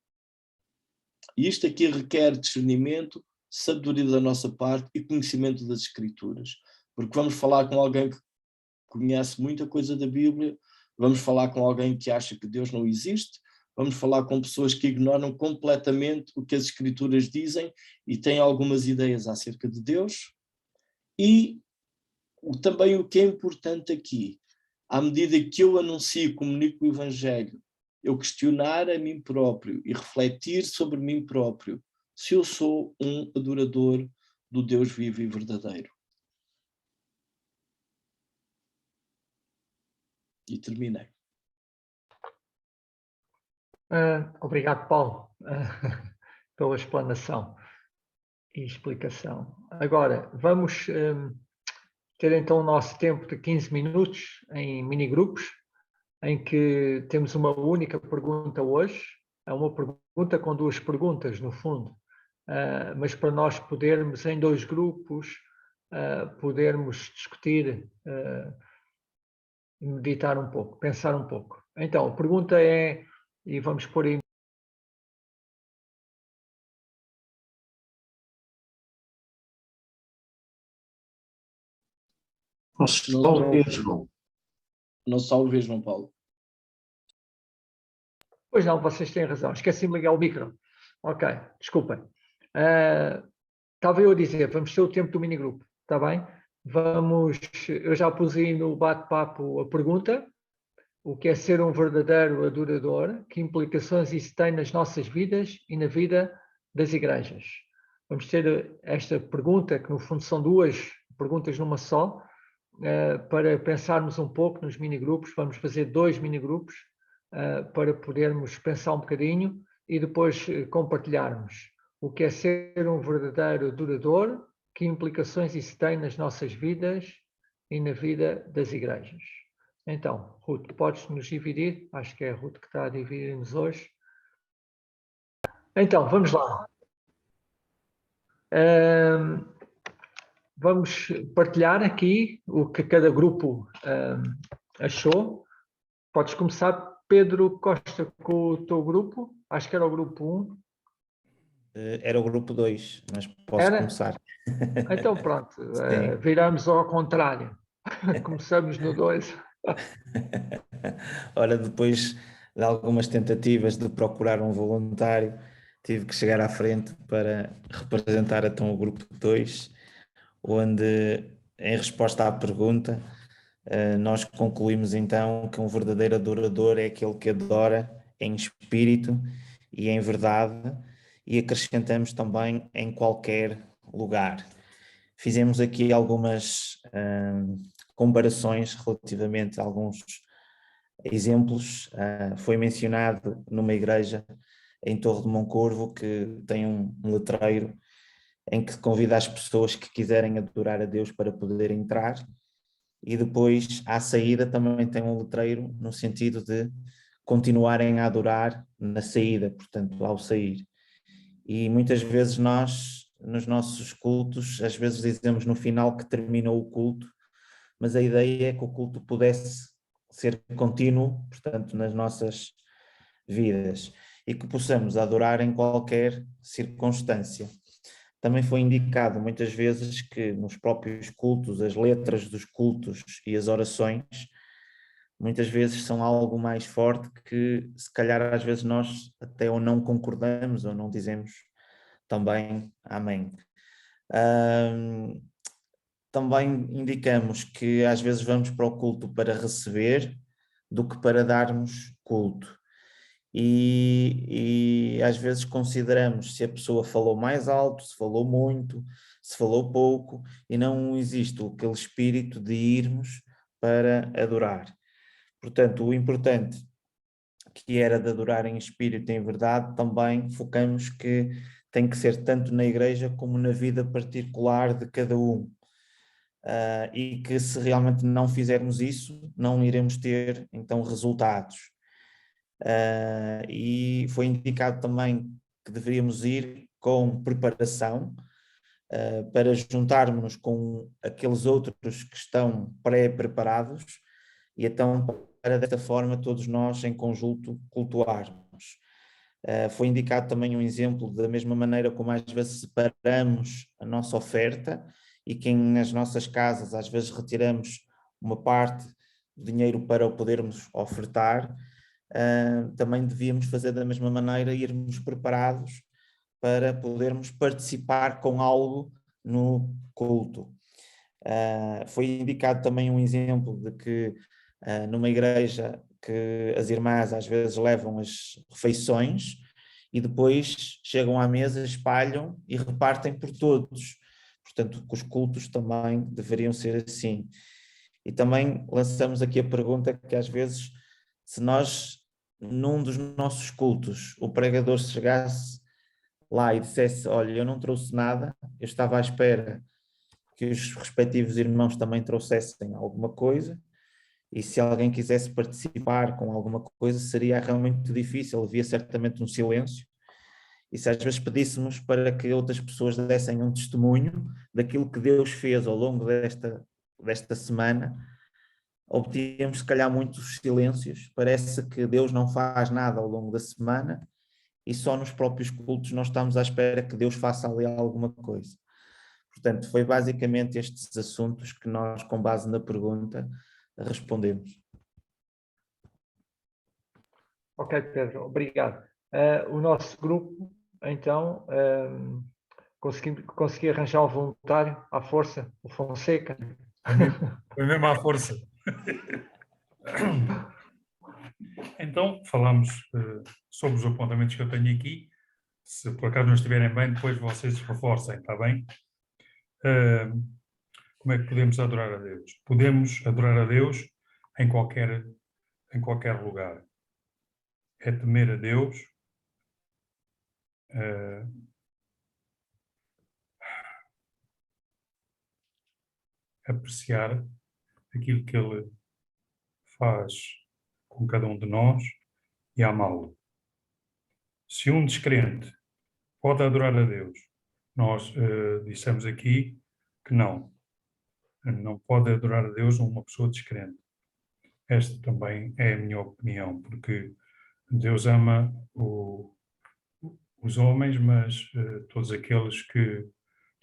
E isto aqui requer discernimento, sabedoria da nossa parte e conhecimento das Escrituras. Porque vamos falar com alguém que conhece muita coisa da Bíblia, vamos falar com alguém que acha que Deus não existe, vamos falar com pessoas que ignoram completamente o que as Escrituras dizem e têm algumas ideias acerca de Deus. E também o que é importante aqui, à medida que eu anuncio e comunico o Evangelho, eu questionar a mim próprio e refletir sobre mim próprio se eu sou um adorador do Deus vivo e verdadeiro. E terminei. Obrigado, Paulo, pela explanação e explicação. Agora, vamos ter então o nosso tempo de 15 minutos em mini-grupos, em que temos uma única pergunta hoje. É uma pergunta com duas perguntas, no fundo, mas para nós podermos, em dois grupos, podermos discutir e meditar um pouco, pensar um pouco. Então, a pergunta é, e vamos pôr aí. Não só o João Paulo. Pois não, vocês têm razão. Esqueci-me de ligar o micro. Ok, desculpem. Estava eu a dizer, vamos ter o tempo do minigrupo, está bem? Eu já pus aí no bate-papo a pergunta, o que é ser um verdadeiro adorador, que implicações isso tem nas nossas vidas e na vida das igrejas. Vamos ter esta pergunta, que no fundo são duas perguntas numa só, para pensarmos um pouco nos minigrupos. Vamos fazer 2 minigrupos para podermos pensar um bocadinho e depois compartilharmos o que é ser um verdadeiro adorador, que implicações isso tem nas nossas vidas e na vida das igrejas. Então, Ruth, podes nos dividir? Acho que é a Ruth que está a dividir-nos hoje. Então, vamos lá. vamos partilhar aqui o que cada grupo achou. Podes começar, Pedro Costa, com o teu grupo. Acho que era o grupo 1. Era o grupo 2, mas posso Era? começar. Então pronto, Sim. viramos ao contrário. Começamos no 2. Ora, depois de algumas tentativas de procurar um voluntário, tive que chegar à frente para representar então o grupo 2, onde, em resposta à pergunta, nós concluímos então que um verdadeiro adorador é aquele que adora em espírito e em verdade, e acrescentamos também em qualquer lugar. Fizemos aqui algumas comparações relativamente a alguns exemplos. Foi mencionado numa igreja em Torre de Moncorvo que tem um letreiro em que convida as pessoas que quiserem adorar a Deus para poder entrar, e depois à saída também tem um letreiro no sentido de continuarem a adorar na saída, portanto ao sair. E muitas vezes nós, nos nossos cultos, às vezes dizemos no final que terminou o culto, mas a ideia é que o culto pudesse ser contínuo, portanto, nas nossas vidas, e que possamos adorar em qualquer circunstância. Também foi indicado muitas vezes que nos próprios cultos, as letras dos cultos e as orações, muitas vezes são algo mais forte que se calhar às vezes nós até ou não concordamos ou não dizemos também amém. Também indicamos que às vezes vamos para o culto para receber do que para darmos culto. E às vezes consideramos se a pessoa falou mais alto, se falou muito, se falou pouco, e não existe aquele espírito de irmos para adorar. Portanto, o importante que era de adorar em espírito e em verdade, também focamos que tem que ser tanto na igreja como na vida particular de cada um. E que se realmente não fizermos isso, não iremos ter então resultados. E foi indicado também que deveríamos ir com preparação para juntarmos-nos com aqueles outros que estão pré-preparados, e então para desta forma todos nós em conjunto cultuarmos. Foi indicado também um exemplo da mesma maneira como às vezes separamos a nossa oferta e que nas nossas casas às vezes retiramos uma parte do dinheiro para o podermos ofertar, também devíamos fazer da mesma maneira, irmos preparados para podermos participar com algo no culto. Foi indicado também um exemplo de que numa igreja que as irmãs às vezes levam as refeições e depois chegam à mesa, espalham e repartem por todos. Portanto, os cultos também deveriam ser assim. E também lançamos aqui a pergunta que às vezes, se nós, num dos nossos cultos, o pregador chegasse lá e dissesse, olha, eu não trouxe nada, eu estava à espera que os respectivos irmãos também trouxessem alguma coisa, e se alguém quisesse participar com alguma coisa, seria realmente difícil, havia certamente um silêncio, e se às vezes pedíssemos para que outras pessoas dessem um testemunho daquilo que Deus fez ao longo desta semana, obtínhamos se calhar muitos silêncios, parece que Deus não faz nada ao longo da semana, e só nos próprios cultos nós estamos à espera que Deus faça ali alguma coisa. Portanto, foi basicamente estes assuntos que nós, com base na pergunta, respondemos. Ok, Pedro, obrigado. O nosso grupo, então, consegui arranjar um voluntário à força, o Fonseca. Foi mesmo à força. Então, falamos sobre os apontamentos que eu tenho aqui. Se por acaso não estiverem bem, depois vocês reforcem, está bem? Como é que podemos adorar a Deus? Podemos adorar a Deus em qualquer lugar. É temer a Deus, apreciar aquilo que Ele faz com cada um de nós e amá-lo. Se um descrente pode adorar a Deus, nós dissemos aqui que não pode adorar a Deus uma pessoa descrente. Esta também é a minha opinião, porque Deus ama os homens, mas todos aqueles que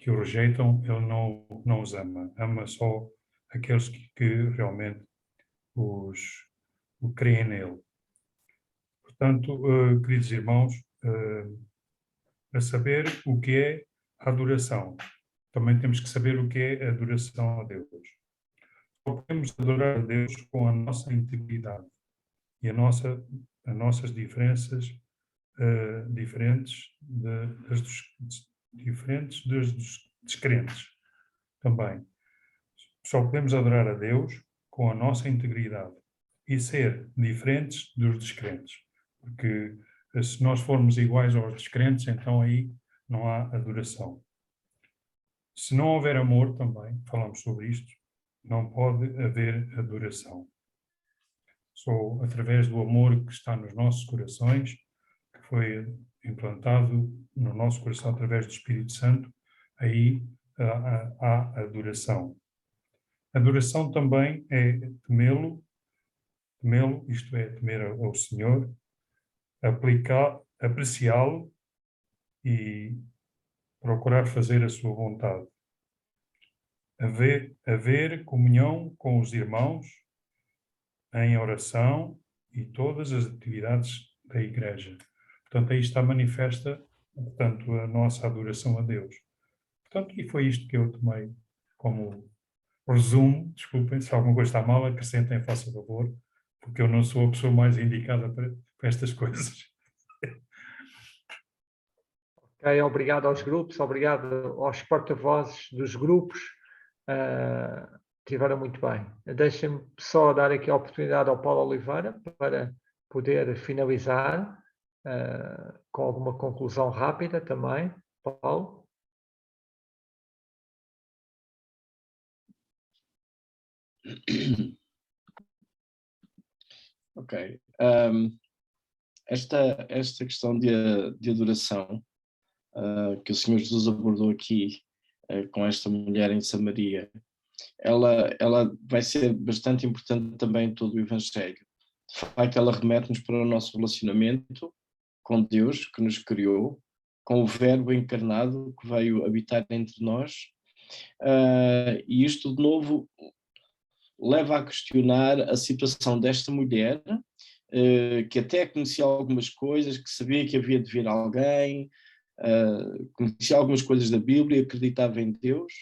o rejeitam, Ele não os ama. Ama só aqueles que realmente o creem nele. Portanto, queridos irmãos, a saber o que é a adoração, também temos que saber o que é a adoração a Deus. Só podemos adorar a Deus com a nossa integridade e as nossas diferenças diferentes das dos descrentes também. Só podemos adorar a Deus com a nossa integridade e ser diferentes dos descrentes, porque se nós formos iguais aos descrentes, então aí não há adoração. Se não houver amor também, falamos sobre isto, não pode haver adoração. Só através do amor que está nos nossos corações, que foi implantado no nosso coração através do Espírito Santo, aí há adoração. Adoração também é temê-lo, isto é, temer ao Senhor, apreciá-lo e procurar fazer a sua vontade. Haver comunhão com os irmãos em oração e todas as atividades da Igreja. Portanto, aí está manifesta, portanto, a nossa adoração a Deus. Portanto, e foi isto que eu tomei como resumo. Desculpem, se alguma coisa está mal, acrescentem, façam favor, porque eu não sou a pessoa mais indicada para estas coisas. Ok, obrigado aos grupos, obrigado aos porta-vozes dos grupos. Estiveram muito bem. Deixem-me só dar aqui a oportunidade ao Paulo Oliveira para poder finalizar com alguma conclusão rápida também. Paulo? Ok. Esta questão de adoração que o Senhor Jesus abordou aqui com esta mulher em Samaria, ela vai ser bastante importante também em todo o Evangelho. De facto, ela remete-nos para o nosso relacionamento com Deus, que nos criou, com o Verbo encarnado que veio habitar entre nós, e isto de novo leva a questionar a situação desta mulher, que até conhecia algumas coisas, que sabia que havia de vir alguém, conhecia algumas coisas da Bíblia, acreditava em Deus,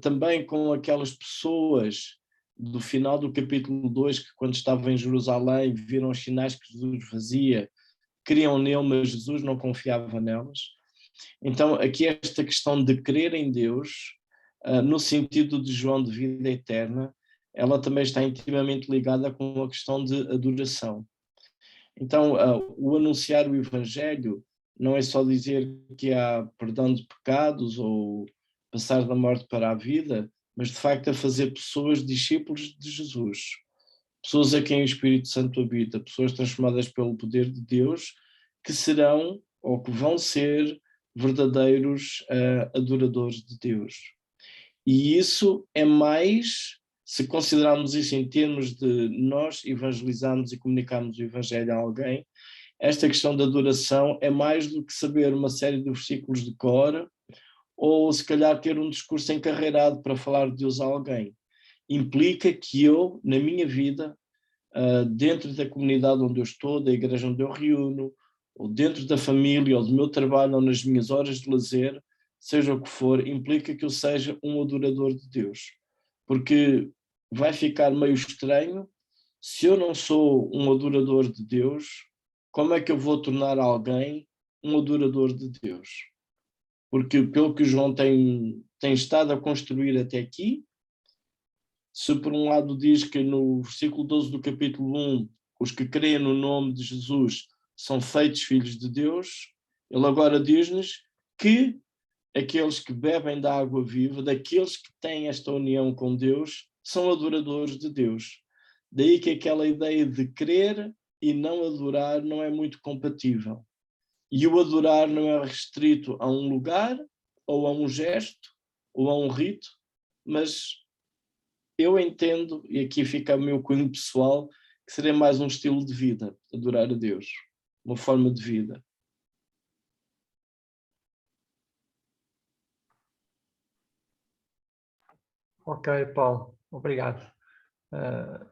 também com aquelas pessoas do final do capítulo 2, que quando estavam em Jerusalém viram os sinais que Jesus fazia, criam nele, mas Jesus não confiava nelas. Então aqui esta questão de crer em Deus, no sentido de João de vida eterna, ela também está intimamente ligada com a questão de adoração. Então o anunciar o Evangelho não é só dizer que há perdão de pecados ou passar da morte para a vida, mas de facto a fazer pessoas discípulos de Jesus, pessoas a quem o Espírito Santo habita, pessoas transformadas pelo poder de Deus, que serão ou que vão ser verdadeiros adoradores de Deus. E isso é mais, se considerarmos isso em termos de nós evangelizarmos e comunicarmos o Evangelho a alguém, esta questão da adoração é mais do que saber uma série de versículos de cor, ou se calhar ter um discurso encarreirado para falar de Deus a alguém. Implica que eu, na minha vida, dentro da comunidade onde eu estou, da igreja onde eu reúno, ou dentro da família, ou do meu trabalho, ou nas minhas horas de lazer, seja o que for, implica que eu seja um adorador de Deus. Porque vai ficar meio estranho, se eu não sou um adorador de Deus, como é que eu vou tornar alguém um adorador de Deus? Porque pelo que o João tem estado a construir até aqui, se por um lado diz que no versículo 12 do capítulo 1, os que creem no nome de Jesus são feitos filhos de Deus, ele agora diz-nos que aqueles que bebem da água viva, daqueles que têm esta união com Deus, são adoradores de Deus. Daí que aquela ideia de crer e não adorar não é muito compatível. E o adorar não é restrito a um lugar ou a um gesto, ou a um rito, mas eu entendo, e aqui fica o meu cunho pessoal, que seria mais um estilo de vida, adorar a Deus, uma forma de vida. Ok, Paulo, obrigado.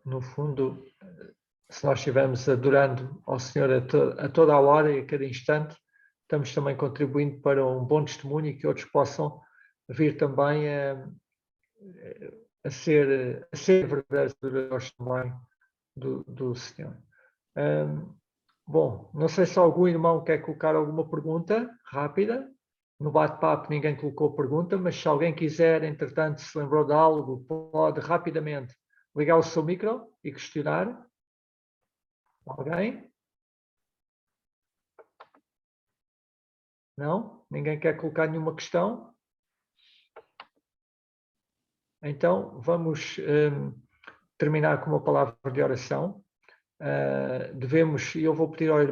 No fundo, se nós estivermos adorando ao Senhor a toda a hora e a cada instante, estamos também contribuindo para um bom testemunho e que outros possam vir também a ser verdadeiros adoradores também do Senhor. Bom, não sei se algum irmão quer colocar alguma pergunta rápida. No bate-papo ninguém colocou pergunta, mas se alguém quiser, entretanto, se lembrou de algo, pode rapidamente ligar o seu micro e questionar. Alguém? Não? Ninguém quer colocar nenhuma questão? Então, vamos terminar com uma palavra de oração. E eu vou pedir ao irmão